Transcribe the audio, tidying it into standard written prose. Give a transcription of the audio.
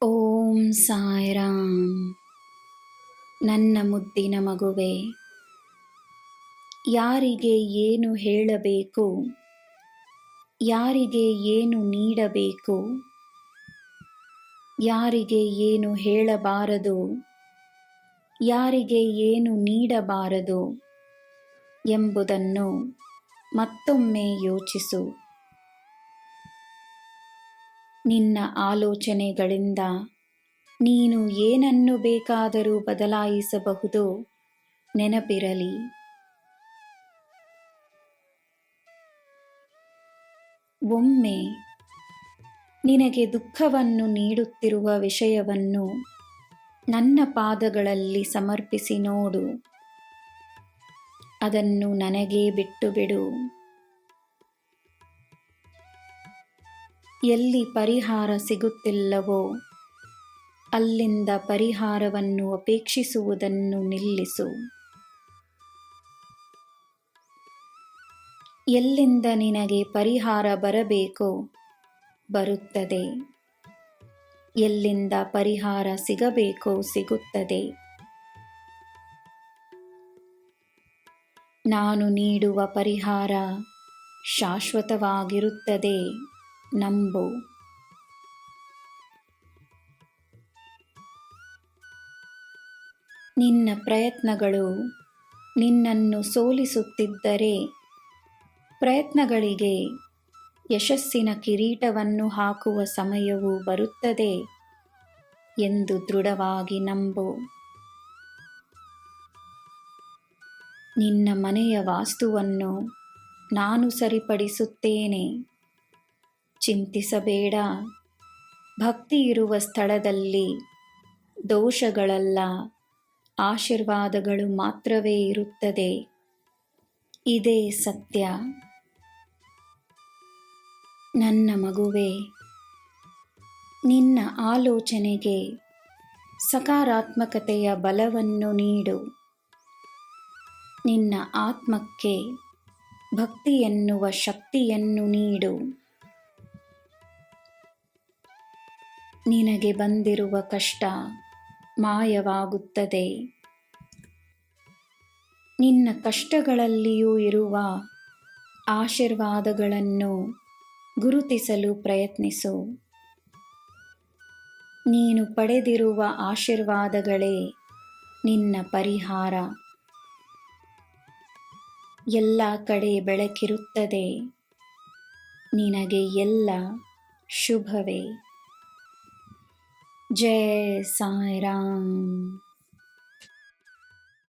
ಓಂ ಸಾಯಿರಾಮ್. ನನ್ನ ಮುದ್ದಿನ ಮಗುವೆ, ಯಾರಿಗೆ ಏನು ಹೇಳಬೇಕು, ಯಾರಿಗೆ ಏನು ನೀಡಬೇಕು, ಯಾರಿಗೆ ಏನು ಹೇಳಬಾರದು, ಯಾರಿಗೆ ಏನು ನೀಡಬಾರದು ಎಂಬುದನ್ನು ಮತ್ತೊಮ್ಮೆ ಯೋಚಿಸು. ನಿನ್ನ ಆಲೋಚನೆಗಳಿಂದ ನೀನು ಏನನ್ನು ಬೇಕಾದರೂ ಬದಲಾಯಿಸಬಹುದು. ನೆನಪಿರಲಿ, ಒಮ್ಮೆ ನಿನಗೆ ದುಃಖವನ್ನು ನೀಡುತ್ತಿರುವ ವಿಷಯವನ್ನು ನನ್ನ ಪಾದಗಳಲ್ಲಿ ಸಮರ್ಪಿಸಿ ನೋಡು. ಅದನ್ನು ನನಗೇ ಬಿಟ್ಟು ಬಿಡು. ಎಲ್ಲಿ ಪರಿಹಾರ ಸಿಗುತ್ತಿಲ್ಲವೋ ಅಲ್ಲಿಂದ ಪರಿಹಾರವನ್ನು ಅಪೇಕ್ಷಿಸುವುದನ್ನು ನಿಲ್ಲಿಸು. ಎಲ್ಲಿಂದ ನಿನಗೆ ಪರಿಹಾರ ಬರಬೇಕೋ ಬರುತ್ತದೆ, ಎಲ್ಲಿಂದ ಪರಿಹಾರ ಸಿಗಬೇಕೋ ಸಿಗುತ್ತದೆ. ನಾನು ನೀಡುವ ಪರಿಹಾರ ಶಾಶ್ವತವಾಗಿರುತ್ತದೆ, ನಂಬು. ನಿನ್ನ ಪ್ರಯತ್ನಗಳು ನಿನ್ನನ್ನು ಸೋಲಿಸುತ್ತಿದ್ದರೆ ಪ್ರಯತ್ನಗಳಿಗೆ ಯಶಸ್ಸಿನ ಕಿರೀಟವನ್ನು ಹಾಕುವ ಸಮಯವು ಬರುತ್ತದೆ ಎಂದು ದೃಢವಾಗಿ ನಂಬು. ನಿನ್ನ ಮನೆಯ ವಾಸ್ತುವನ್ನು ನಾನು ಸರಿಪಡಿಸುತ್ತೇನೆ, ಚಿಂತಿಸಬೇಡ. ಭಕ್ತಿ ಇರುವ ಸ್ಥಳದಲ್ಲಿ ದೋಷಗಳಲ್ಲ, ಆಶೀರ್ವಾದಗಳು ಮಾತ್ರವೇ ಇರುತ್ತದೆ. ಇದೇ ಸತ್ಯ. ನನ್ನ ಮಗುವೆ, ನಿನ್ನ ಆಲೋಚನೆಗೆ ಸಕಾರಾತ್ಮಕತೆಯ ಬಲವನ್ನು ನೀಡು. ನಿನ್ನ ಆತ್ಮಕ್ಕೆ ಭಕ್ತಿ ಎನ್ನುವ ಶಕ್ತಿಯನ್ನು ನೀಡು. ನಿನಗೆ ಬಂದಿರುವ ಕಷ್ಟ ಮಾಯವಾಗುತ್ತದೆ. ನಿನ್ನ ಕಷ್ಟಗಳಲ್ಲಿಯೂ ಇರುವ ಆಶೀರ್ವಾದಗಳನ್ನು ಗುರುತಿಸಲು ಪ್ರಯತ್ನಿಸು. ನೀನು ಪಡೆದಿರುವ ಆಶೀರ್ವಾದಗಳೇ ನಿನ್ನ ಪರಿಹಾರ. ಎಲ್ಲ ಕಡೆ ಬೆಳಕಿರುತ್ತದೆ. ನಿನಗೆ ಎಲ್ಲ ಶುಭವೇ. ಜೈ ಸಾಯಿರಾಮ್.